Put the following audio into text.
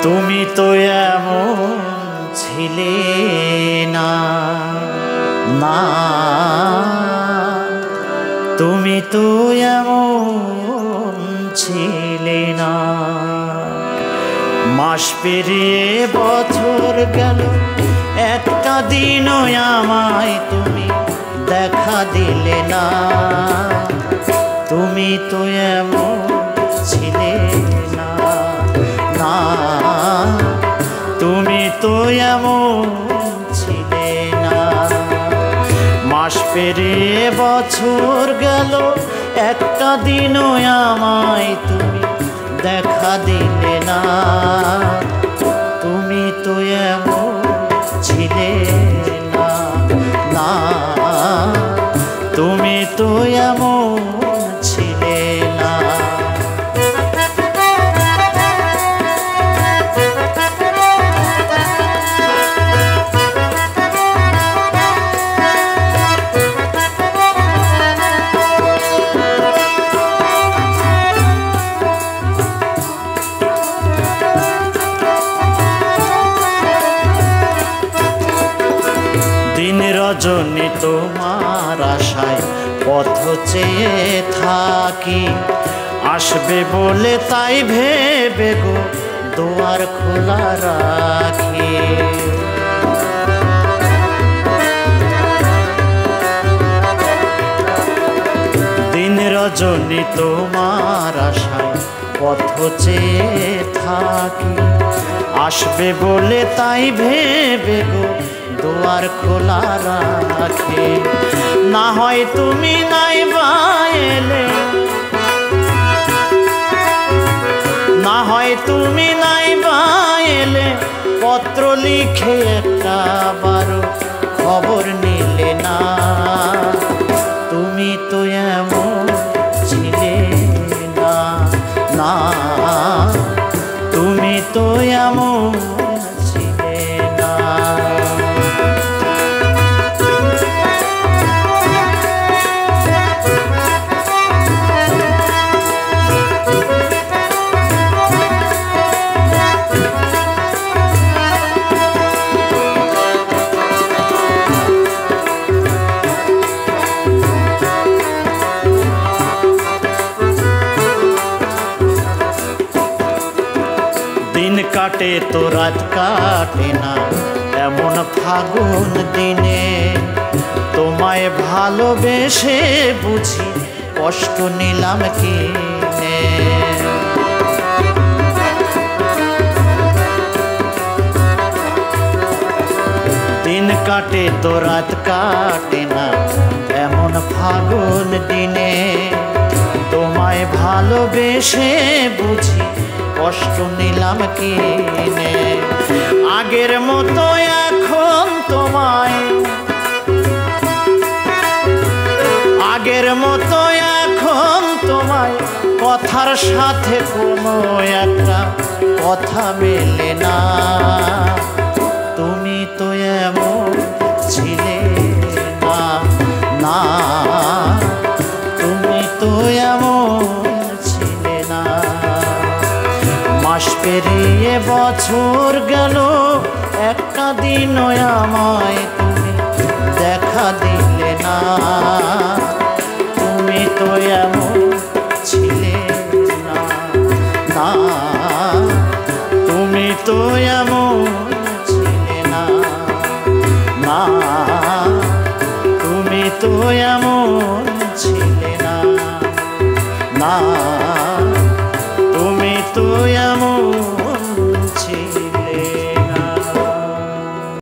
তুমি তো এমন ছিলে না, না তুমি তো এমন ছিলে না। মাস পেরিয়ে বছর গেল, একটা দিনও আমায় তুমি দেখা দিলে না। তুমি তো এমন ছিলে না, না তুমি তো এমন ছিলে না। মাস পেরিয়ে বছর গেল, একটা দিনও আমায় তুমি দেখা দিলে না। তুমি তো এমন ছিলে না, না তুমি তো এমন ছিলে না। দিন রজনী তোমার আশায় পথ চেয়ে থাকি, আসবে বলে তাই ভেবে গো দুয়ার খোলা রাখি। দিন রজনী তোমার আশায় পথ চেয়ে থাকি, আসবে বলে তাই ভেবে গো দুয়ার খোলা রাখে। না হয় তুমি নাই বাইলে, না হয় তুমি নাই বাইলে, পত্র লিখে একটা বারো খবর নিলে না। তুমি তো এমন ছিলে না, না তুমি তো এমন ছিলে না। দিন কাটে তো রাত কাটে না, এমন ফাগুন দিনে তোমায় ভালোবেসে বুঝি কষ্ট নিলাম কিনে। দিন কাটে তো রাত কাটে না, এমন ফাগুন দিনে তোমায় ভালোবেসে বুঝি কষ্ট নিলাম কিনে। আগের মতো এখন তোমায়, আগের মতো এখন তোমায় কথার সাথে কোনো একটা কথা মেলে না। তুমি তো এমন ছিলে না, না তুমি তো এমন ছিলে না। মাস পেরিয়ে বছর গেল, একটা দিনও আমায় তুমি দেখা দিলে না। তুমি তো এমন ছিলে না, না তুমি তো এমন ছিলে না, না তুমি তো এমন